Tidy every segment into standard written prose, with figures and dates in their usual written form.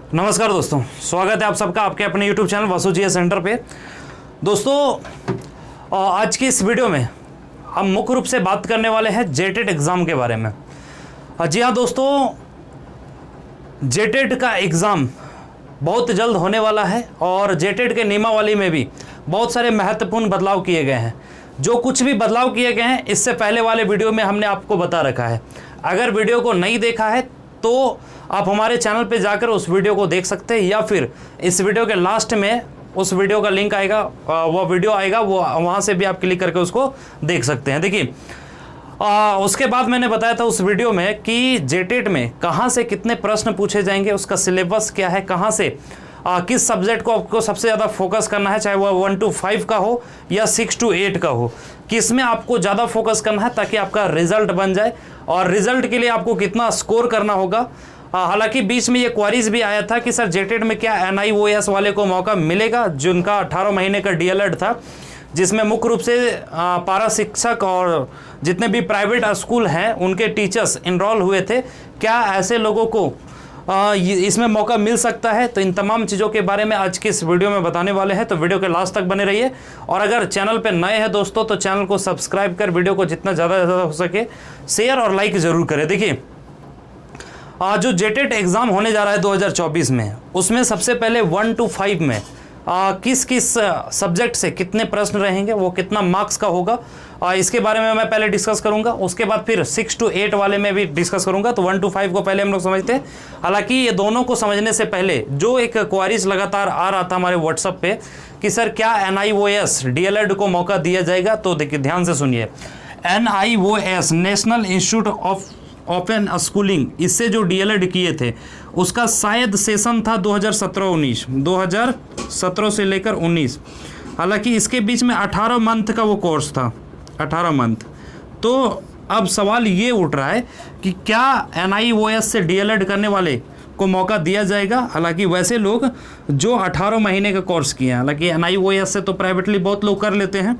नमस्कार दोस्तों, स्वागत है आप सबका आपके अपने YouTube चैनल वसु जी सेंटर पे। दोस्तों आज की इस वीडियो में हम मुख्य रूप से बात करने वाले हैं जेटेट एग्ज़ाम के बारे में। जी हाँ दोस्तों, जेटेट का एग्ज़ाम बहुत जल्द होने वाला है और जेटेट के नियमावली में भी बहुत सारे महत्वपूर्ण बदलाव किए गए हैं। जो कुछ भी बदलाव किए गए हैं इससे पहले वाले वीडियो में हमने आपको बता रखा है। अगर वीडियो को नहीं देखा है तो आप हमारे चैनल पे जाकर उस वीडियो को देख सकते हैं, या फिर इस वीडियो के लास्ट में उस वीडियो का लिंक आएगा, वो वीडियो आएगा, वो वहाँ से भी आप क्लिक करके उसको देख सकते हैं। देखिए उसके बाद मैंने बताया था उस वीडियो में कि जेटेट में कहाँ से कितने प्रश्न पूछे जाएंगे, उसका सिलेबस क्या है, कहाँ से किस सब्जेक्ट को आपको सबसे ज़्यादा फोकस करना है, चाहे वो 1 to 5 का हो या 6 to 8 का हो, किस में आपको ज़्यादा फोकस करना है ताकि आपका रिजल्ट बन जाए, और रिजल्ट के लिए आपको कितना स्कोर करना होगा। हालांकि बीच में ये क्वारीज भी आया था कि सर जेटेट में क्या NIOS वाले को मौका मिलेगा, जिनका 18 महीने का DLED था, जिसमें मुख्य रूप से पारा शिक्षक और जितने भी प्राइवेट स्कूल हैं उनके टीचर्स इनरोल हुए थे। क्या ऐसे लोगों को इसमें मौका मिल सकता है? तो इन तमाम चीज़ों के बारे में आज की इस वीडियो में बताने वाले हैं, तो वीडियो के लास्ट तक बने रहिए। और अगर चैनल पे नए हैं दोस्तों तो चैनल को सब्सक्राइब कर वीडियो को जितना ज़्यादा हो सके शेयर और लाइक ज़रूर करें। देखिए जो जेटेट एग्ज़ाम होने जा रहा है 2024 में, उसमें सबसे पहले 1 to 5 में किस किस सब्जेक्ट से कितने प्रश्न रहेंगे, वो कितना मार्क्स का होगा, इसके बारे में मैं पहले डिस्कस करूंगा। उसके बाद फिर 6 to 8 वाले में भी डिस्कस करूंगा। तो 1 to 5 को पहले हम लोग समझते हैं। हालांकि ये दोनों को समझने से पहले जो एक क्वारीज लगातार आ रहा था हमारे व्हाट्सएप पे कि सर क्या NIOS DLED को मौका दिया जाएगा, तो देखिए ध्यान से सुनिए। NIOS national institute of open schooling, इससे जो DLED किए थे उसका शायद सेशन था 2017-19, 2017 से लेकर 19। हालांकि इसके बीच में 18 मंथ का वो कोर्स था, 18 मंथ। तो अब सवाल ये उठ रहा है कि क्या NIOS से DLED करने वाले को मौका दिया जाएगा। हालांकि वैसे लोग जो 18 महीने का कोर्स किए हैं, हालांकि NIOS से तो प्राइवेटली बहुत लोग कर लेते हैं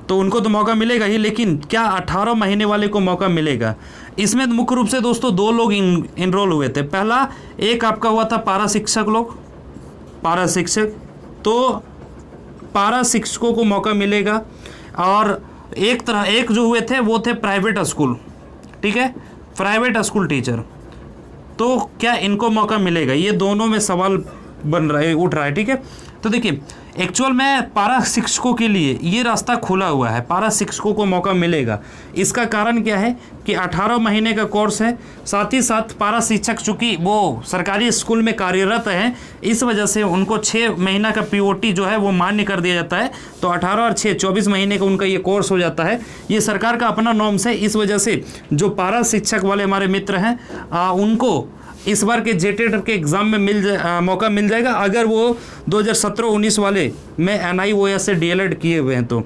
तो उनको तो मौका मिलेगा ही, लेकिन क्या 18 महीने वाले को मौका मिलेगा? इसमें मुख्य रूप से दोस्तों दो लोग इनरोल हुए थे। पहला एक आपका हुआ था पारा शिक्षक लोग, पारा शिक्षक, तो पारा शिक्षकों को मौका मिलेगा। और एक जो हुए थे वो थे प्राइवेट स्कूल, ठीक है, प्राइवेट स्कूल टीचर, तो क्या इनको मौका मिलेगा? ये दोनों में सवाल उठ रहा है, ठीक है। तो देखिए एक्चुअल में पारा शिक्षकों के लिए ये रास्ता खुला हुआ है, पारा शिक्षकों को मौका मिलेगा। इसका कारण क्या है कि 18 महीने का कोर्स है, साथ ही साथ पारा शिक्षक चूँकि वो सरकारी स्कूल में कार्यरत हैं, इस वजह से उनको 6 महीना का POT जो है वो मान्य कर दिया जाता है। तो 18 और 6 24 महीने का उनका ये कोर्स हो जाता है। ये सरकार का अपना नॉर्म्स है। इस वजह से जो पारा शिक्षक वाले हमारे मित्र हैं उनको इस बार के जेटेट के एग्ज़ाम में मौका मिल जाएगा, अगर वो 2017-19 वाले में NIOS से DLED किए हुए हैं तो।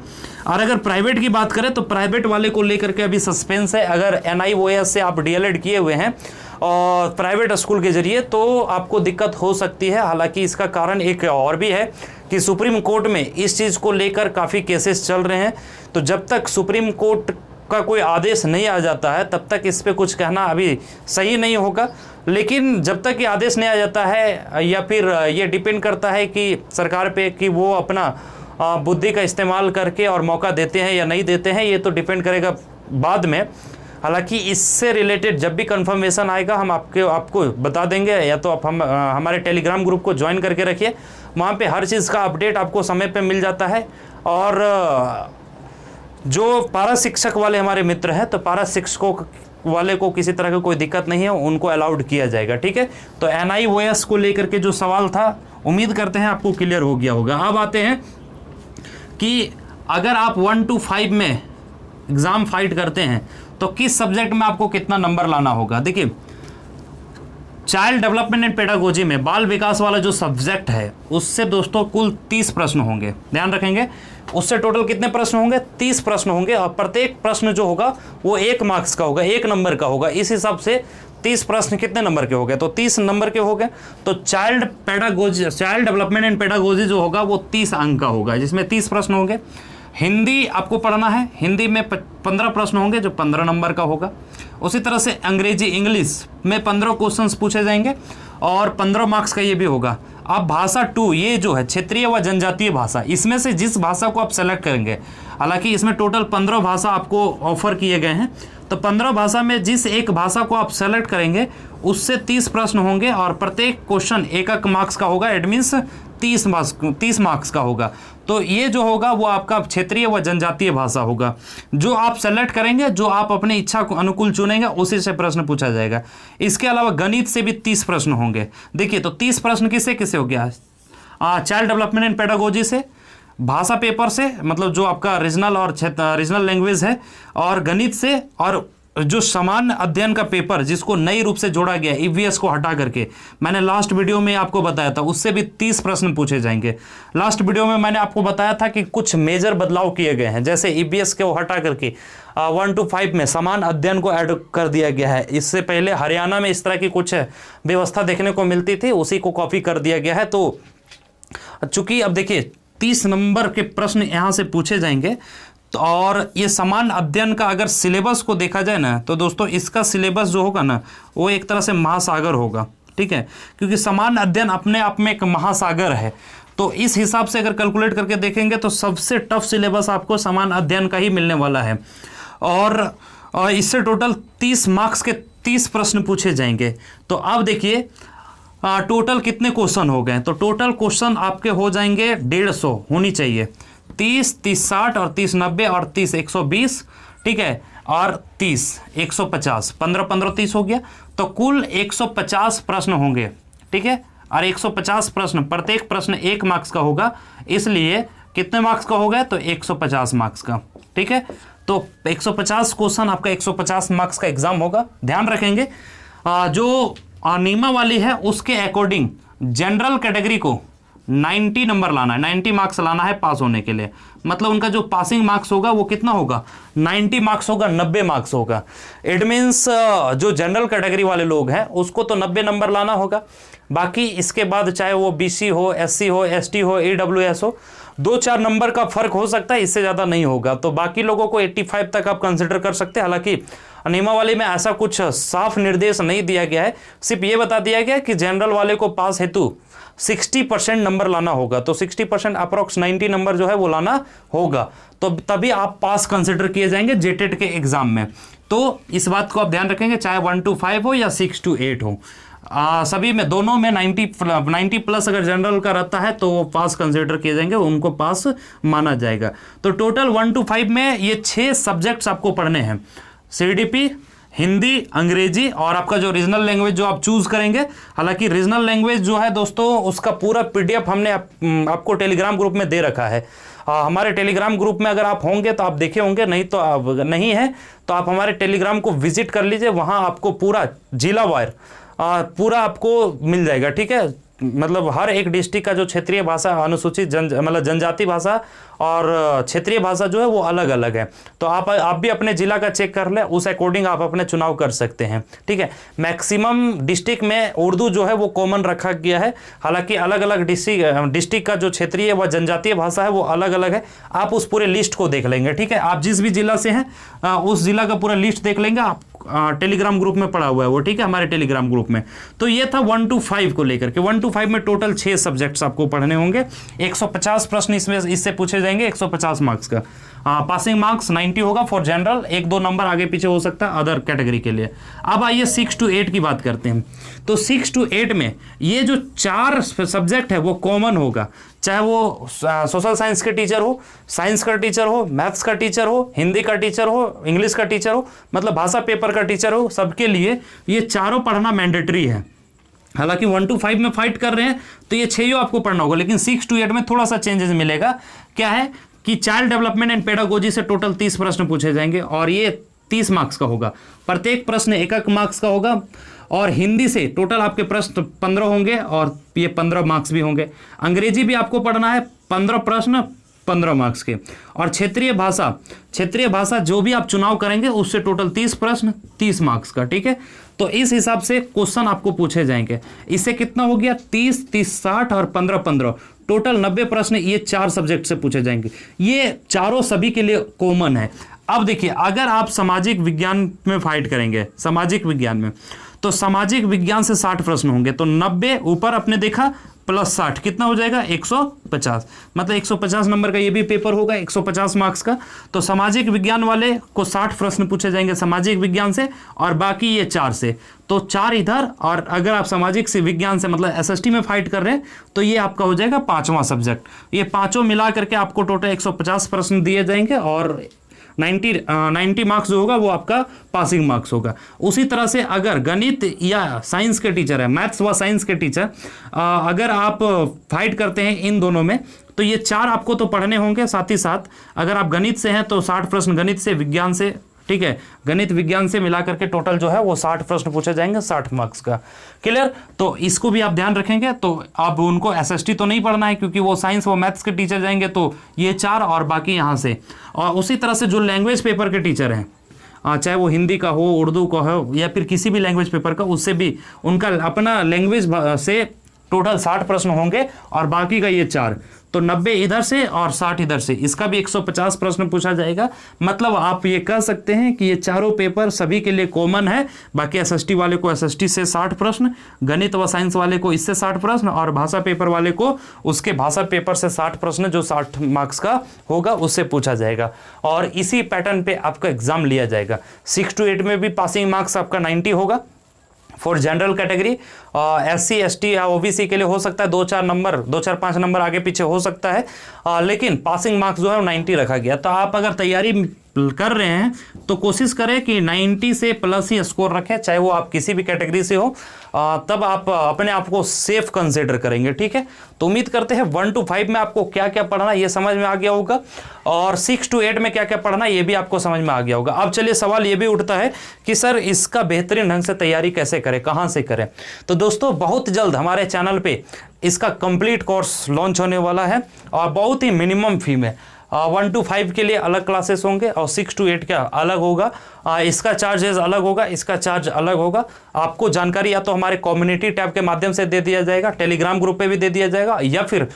और अगर प्राइवेट की बात करें तो प्राइवेट वाले को लेकर के अभी सस्पेंस है। अगर NIOS से आप DLED किए हुए हैं और प्राइवेट स्कूल के जरिए तो आपको दिक्कत हो सकती है। हालांकि इसका कारण एक और भी है कि सुप्रीम कोर्ट में इस चीज़ को लेकर काफ़ी केसेस चल रहे हैं। तो जब तक सुप्रीम कोर्ट का कोई आदेश नहीं आ जाता है तब तक इस पे कुछ कहना अभी सही नहीं होगा। लेकिन जब तक ये आदेश नहीं आ जाता है, या फिर ये डिपेंड करता है कि सरकार पे कि वो अपना बुद्धि का इस्तेमाल करके और मौका देते हैं या नहीं देते हैं, ये तो डिपेंड करेगा बाद में। हालांकि इससे रिलेटेड जब भी कंफर्मेशन आएगा हम आपको बता देंगे, या तो आप हमारे टेलीग्राम ग्रुप को ज्वाइन करके रखिए, वहाँ पे हर चीज़ का अपडेट आपको समय पे मिल जाता है। और जो पारा शिक्षक वाले हमारे मित्र हैं तो पारा शिक्षकों वाले को किसी तरह की कोई दिक्कत नहीं है, उनको अलाउड किया जाएगा, ठीक है। तो NIOS को लेकर के जो सवाल था उम्मीद करते हैं आपको क्लियर हो गया होगा। अब आते हैं कि अगर आप 1 to 5 में एग्ज़ाम फाइट करते हैं तो किस सब्जेक्ट में आपको कितना नंबर लाना होगा। देखिए चाइल्ड डेवलपमेंट एंड पेडागोजी में बाल विकास वाला जो सब्जेक्ट है उससे दोस्तों कुल 30 प्रश्न होंगे, ध्यान रखेंगे। उससे टोटल कितने प्रश्न होंगे? 30 प्रश्न होंगे, और प्रत्येक प्रश्न जो होगा वो 1 मार्क्स का होगा, 1 नंबर का होगा। इस हिसाब से 30 प्रश्न कितने नंबर के हो गए? तो 30 नंबर के हो गए। तो चाइल्ड डेवलपमेंट एंड पेडागोजी जो होगा वो 30 अंक का होगा, जिसमें 30 प्रश्न होंगे। हिंदी आपको पढ़ना है, हिंदी में 15 प्रश्न होंगे जो 15 नंबर का होगा। उसी तरह से अंग्रेजी इंग्लिश में 15 क्वेश्चंस पूछे जाएंगे और 15 मार्क्स का ये भी होगा। अब भाषा 2 ये जो है क्षेत्रीय व जनजातीय भाषा, इसमें से जिस भाषा को आप सेलेक्ट करेंगे, हालांकि इसमें टोटल 15 भाषा आपको ऑफर किए गए हैं, तो 15 भाषा में जिस एक भाषा को आप सेलेक्ट करेंगे उससे 30 प्रश्न होंगे और प्रत्येक क्वेश्चन 1 मार्क्स का होगा। एट मीन्स 30 मार्क्स का होगा। तो ये जो होगा वो आपका क्षेत्रीय व जनजातीय भाषा होगा। जो आप सेलेक्ट करेंगे, जो आप अपनी इच्छा को अनुकूल चुनेंगे, उसी से प्रश्न पूछा जाएगा। इसके अलावा गणित से भी 30 प्रश्न होंगे। देखिए, तो 30 प्रश्न किससे किससे हो गया? चाइल्ड डेवलपमेंट एंड पेडागोजी से, भाषा पेपर से, मतलब जो आपका रीजनल और रीजनल लैंग्वेज है, और गणित से, और जो समान अध्ययन का पेपर जिसको नई रूप से जोड़ा गया ईवीएस को हटा करके, मैंने लास्ट वीडियो में आपको बताया था, उससे भी 30 प्रश्न पूछे जाएंगे। लास्ट वीडियो में मैंने आपको बताया था कि कुछ मेजर बदलाव किए गए हैं, जैसे ईवीएस को हटा करके 1 to 5 में समान अध्ययन को ऐड कर दिया गया है। इससे पहले हरियाणा में इस तरह की कुछ व्यवस्था देखने को मिलती थी, उसी को कॉपी कर दिया गया है। तो चूंकि अब देखिए 30 नंबर के प्रश्न यहाँ से पूछे जाएंगे, तो और ये समान अध्ययन का अगर सिलेबस को देखा जाए ना, तो दोस्तों इसका सिलेबस जो होगा ना, वो एक तरह से महासागर होगा, ठीक है, क्योंकि समान अध्ययन अपने आप में एक महासागर है। तो इस हिसाब से अगर कैलकुलेट करके देखेंगे तो सबसे टफ सिलेबस आपको समान अध्ययन का ही मिलने वाला है। और इससे टोटल 30 मार्क्स के 30 प्रश्न पूछे जाएंगे। तो अब देखिए टोटल कितने क्वेश्चन हो गए? तो टोटल क्वेश्चन आपके हो जाएंगे 150 होनी चाहिए। 30, 30, 60 और 30, 90 और 30, 120, ठीक है, और 30, 150, 15, 15, 30 हो गया। तो कुल 150 प्रश्न होंगे, ठीक है, और 150 प्रश्न, प्रत्येक प्रश्न 1 मार्क्स का होगा, इसलिए कितने मार्क्स का होगा? तो 150 मार्क्स का, ठीक है। तो 150 क्वेश्चन आपका 150 मार्क्स का एग्जाम होगा। ध्यान रखेंगे जो नियमावली है उसके अकॉर्डिंग जनरल कैटेगरी को 90 नंबर लाना है, 90 मार्क्स लाना है पास होने के लिए। मतलब उनका जो पासिंग मार्क्स होगा वो कितना होगा? 90 मार्क्स होगा, 90 मार्क्स होगा। इट मीन्स जो जनरल कैटेगरी वाले लोग हैं उसको तो 90 नंबर लाना होगा। बाकी इसके बाद चाहे वो बीसी हो, एससी हो, एसटी हो, ईडब्ल्यूएस हो, 2-4 नंबर का फर्क हो सकता है, इससे ज़्यादा नहीं होगा। तो बाकी लोगों को 85 तक आप कंसिडर कर सकते हैं। हालांकि नियमावली में ऐसा कुछ साफ निर्देश नहीं दिया गया है, सिर्फ ये बता दिया गया है कि जनरल वाले को पास हेतु 60% नंबर लाना होगा। तो 60% अप्रोक्स 90 नंबर जो है वो लाना होगा, तो तभी आप पास कंसिडर किए जाएंगे जेटेट के एग्जाम में। तो इस बात को आप ध्यान रखेंगे, चाहे 1 to 5 हो या 6 to 8 हो, सभी में, दोनों में 90 प्लस अगर जनरल का रहता है तो वो पास कंसिडर किए जाएंगे, उनको पास माना जाएगा। तो टोटल 1 to 5 में ये 6 सब्जेक्ट्स आपको पढ़ने हैं, सीडीपी, हिंदी, अंग्रेजी और आपका जो रीजनल लैंग्वेज जो आप चूज करेंगे। हालांकि रीजनल लैंग्वेज जो है दोस्तों उसका पूरा पीडीएफ हमने आपको टेलीग्राम ग्रुप में दे रखा है। हमारे टेलीग्राम ग्रुप में अगर आप होंगे तो आप देखे होंगे, नहीं तो आप नहीं है तो आप हमारे टेलीग्राम को विजिट कर लीजिए, वहाँ आपको पूरा जिला वार पूरा आपको मिल जाएगा, ठीक है। मतलब हर एक डिस्ट्रिक्ट का जो क्षेत्रीय भाषा, अनुसूचित मतलब जनजाति भाषा और क्षेत्रीय भाषा जो है वो अलग अलग है। तो आप भी अपने जिला का चेक कर ले, उस अकॉर्डिंग आप अपने चुनाव कर सकते हैं, ठीक है। मैक्सिमम डिस्ट्रिक्ट में उर्दू जो है वो कॉमन रखा गया है। हालांकि अलग अलग डिस्ट्रिक्ट का जो क्षेत्रीय व जनजातीय भाषा है वो अलग अलग है। आप उस पूरे लिस्ट को देख लेंगे, ठीक है। आप जिस भी जिला से हैं उस जिला का पूरा लिस्ट देख लेंगे, आप टेलीग्राम ग्रुप में पड़ा हुआ है वो, ठीक है, हमारे टेलीग्राम ग्रुप में। तो ये था 1 to 5 को लेकर के। 1 to 5 में टोटल 6 सब्जेक्ट्स आपको पढ़ने होंगे। 150 प्रश्न इससे पूछे जाएंगे, 150 मार्क्स का। पासिंग मार्क्स 90 होगा फॉर जनरल, 1-2 नंबर आगे पीछे हो सकता है अदर कैटेगरी के लिए। अब आइए 6 to 8 की बात करते हैं। तो 6 to 8 में ये जो 4 सब्जेक्ट है वो कॉमन होगा, चाहे वो सोशल साइंस के टीचर हो, साइंस का टीचर हो, मैथ्स का टीचर हो, हिंदी का टीचर हो, इंग्लिश का टीचर हो, मतलब भाषा पेपर का टीचर हो, सबके लिए ये चारों पढ़ना मैंडेटरी है। हालांकि 1 to 5 में फाइट कर रहे हैं तो ये 6 आपको पढ़ना होगा, लेकिन 6 to 8 में थोड़ा सा चेंजेस मिलेगा। क्या है कि चाइल्ड डेवलपमेंट एंड पेडागोजी से टोटल 30 प्रश्न पूछे जाएंगे और ये 30 मार्क्स का होगा। प्रत्येक प्रश्न 1 मार्क्स का होगा। और हिंदी से टोटल आपके प्रश्न 15 होंगे और ये 15 मार्क्स भी होंगे। अंग्रेजी भी आपको पढ़ना है, 15 प्रश्न 15 मार्क्स के। और क्षेत्रीय भाषा जो भी आप चुनाव करेंगे उससे टोटल 30 प्रश्न 30 मार्क्स का, ठीक है। तो इस हिसाब से क्वेश्चन आपको पूछे जाएंगे। इससे कितना हो गया? 30, 30, 60 और 15, 15, टोटल 90 प्रश्न ये 4 सब्जेक्ट से पूछे जाएंगे। ये चारों सभी के लिए कॉमन है। अब देखिए, अगर आप सामाजिक विज्ञान में फाइट करेंगे, सामाजिक विज्ञान में, तो सामाजिक विज्ञान से 60 प्रश्न होंगे, तो 90 ऊपर आपने देखा प्लस 60 कितना हो जाएगा 150, मतलब 150 नंबर का ये भी पेपर होगा 150 मार्क्स का। तो सामाजिक विज्ञान वाले को 60 प्रश्न पूछे जाएंगे सामाजिक विज्ञान से, और बाकी ये 4 से, तो 4 इधर, और अगर आप सामाजिक से विज्ञान से मतलब एसएसटी में फाइट कर रहे हैं तो ये आपका हो जाएगा 5वां सब्जेक्ट। ये पांचों मिला करके आपको टोटल 150 प्रश्न दिए जाएंगे, और 90 मार्क्स जो होगा वो आपका पासिंग मार्क्स होगा। उसी तरह से अगर गणित या साइंस के टीचर है, मैथ्स व साइंस के टीचर, अगर आप फाइट करते हैं इन दोनों में, तो ये 4 आपको तो पढ़ने होंगे। साथ ही साथ अगर आप गणित से हैं तो 60 प्रश्न गणित से, विज्ञान से, ठीक है, गणित विज्ञान से मिला करके टोटल जो है वो 60 प्रश्न पूछे जाएंगे 60 मार्क्स का। क्लियर? तो इसको भी आप ध्यान रखेंगे। तो अब उनको एसएसटी तो नहीं पढ़ना है क्योंकि वो साइंस व मैथ्स के टीचर जाएंगे, तो ये 4 और बाकी यहाँ से। और उसी तरह से जो लैंग्वेज पेपर के टीचर हैं, चाहे वो हिंदी का हो, उर्दू का हो, या फिर किसी भी लैंग्वेज पेपर का, उससे भी उनका अपना लैंग्वेज से टोटल 60 प्रश्न होंगे, और बाकी का ये 4, तो 90 इधर से और 60 इधर से, इसका भी 150 प्रश्न पूछा जाएगा। मतलब आप ये कह सकते हैं कि ये चारों पेपर सभी के लिए कॉमन है। बाकी एसएसटी वाले को एसएसटी से 60 प्रश्न, गणित व साइंस वाले को इससे 60 प्रश्न, और भाषा पेपर वाले को उसके भाषा पेपर से 60 प्रश्न जो 60 मार्क्स का होगा उससे पूछा जाएगा, और इसी पैटर्न पे आपका एग्जाम लिया जाएगा। 6 to 8 में भी पासिंग मार्क्स आपका 90 होगा for general category. SC ST या OBC के लिए हो सकता है 2-4-5 नंबर आगे पीछे हो सकता है, लेकिन पासिंग मार्क्स जो है वो 90 रखा गया। तो आप अगर तैयारी कर रहे हैं तो कोशिश करें कि 90 से प्लस ही स्कोर रखें, चाहे वो आप किसी भी कैटेगरी से हो, तब आप अपने आप को सेफ कंसिडर करेंगे। ठीक है, तो उम्मीद करते हैं 1 to 5 में आपको क्या क्या पढ़ना ये समझ में आ गया होगा, और 6 to 8 में क्या क्या पढ़ना ये भी आपको समझ में आ गया होगा। अब चलिए सवाल ये भी उठता है कि सर इसका बेहतरीन ढंग से तैयारी कैसे करें, कहाँ से करें। तो दोस्तों बहुत जल्द हमारे चैनल पे इसका कंप्लीट कोर्स लॉन्च होने वाला है, और बहुत ही मिनिमम फी में 1 to 5 के लिए अलग क्लासेस होंगे, और 6 to 8 का अलग होगा। इसका चार्जेस अलग होगा, इसका चार्ज अलग होगा। आपको जानकारी या तो हमारे कम्युनिटी टैब के माध्यम से दे दिया जाएगा, टेलीग्राम ग्रुप पे भी दे दिया जाएगा, या फिर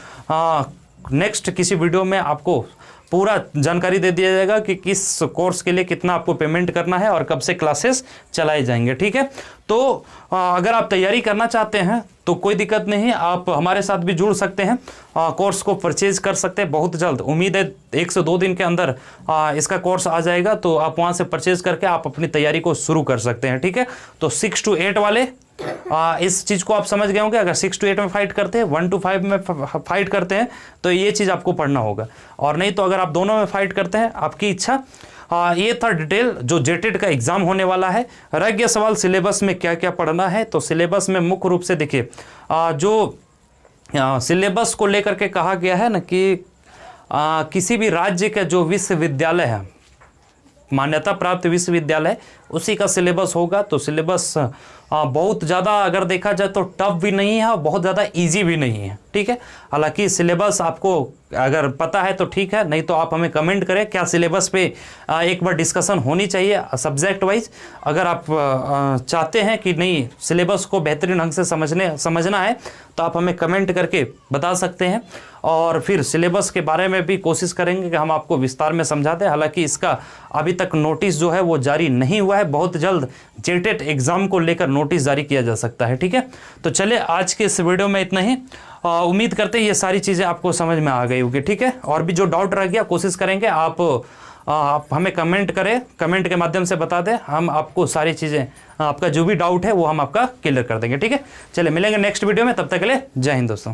नेक्स्ट किसी वीडियो में आपको पूरा जानकारी दे दिया जाएगा कि किस कोर्स के लिए कितना आपको पेमेंट करना है और कब से क्लासेस चलाए जाएंगे। ठीक है, तो अगर आप तैयारी करना चाहते हैं तो कोई दिक्कत नहीं, आप हमारे साथ भी जुड़ सकते हैं, कोर्स को परचेज कर सकते हैं बहुत जल्द। उम्मीद है 1 से 2 दिन के अंदर इसका कोर्स आ जाएगा, तो आप वहाँ से परचेज करके आप अपनी तैयारी को शुरू कर सकते हैं। ठीक है, तो 6 to 8 वाले इस चीज़ को आप समझ गए होंगे। अगर 6 to 8 में फाइट करते हैं, 1 to 5 में फाइट करते हैं, तो ये चीज़ आपको पढ़ना होगा, और नहीं तो अगर आप दोनों में फाइट करते हैं आपकी इच्छा। ये था डिटेल जो जेटेड का एग्जाम होने वाला है। रह गया सवाल सिलेबस में क्या क्या पढ़ना है, तो सिलेबस में मुख्य रूप से देखिए जो सिलेबस को लेकर के कहा गया है ना कि किसी भी राज्य का जो विश्वविद्यालय है, मान्यता प्राप्त विश्वविद्यालय, उसी का सिलेबस होगा। तो सिलेबस बहुत ज़्यादा अगर देखा जाए तो टफ भी नहीं है और बहुत ज़्यादा इजी भी नहीं है। ठीक है, हालांकि सिलेबस आपको अगर पता है तो ठीक है, नहीं तो आप हमें कमेंट करें क्या सिलेबस पे एक बार डिस्कशन होनी चाहिए सब्जेक्ट वाइज। अगर आप चाहते हैं कि नहीं सिलेबस को बेहतरीन ढंग से समझना है तो आप हमें कमेंट करके बता सकते हैं, और फिर सिलेबस के बारे में भी कोशिश करेंगे कि हम आपको विस्तार में समझा दें। हालांकि इसका अभी तक नोटिस जो है वो जारी नहीं हुआ है, बहुत जल्द जेटेट एग्ज़ाम को लेकर नोटिस जारी किया जा सकता है। ठीक है, तो चलिए आज के इस वीडियो में इतना ही। उम्मीद करते हैं ये सारी चीज़ें आपको समझ में आ गई होगी। ठीक है, और भी जो डाउट रह गया कोशिश करेंगे आप हमें कमेंट करें, कमेंट के माध्यम से बता दें, हम आपको सारी चीज़ें, आपका जो भी डाउट है वो हम आपका क्लियर कर देंगे। ठीक है, चलिए मिलेंगे नेक्स्ट वीडियो में, तब तक के लिए जय हिंद दोस्तों।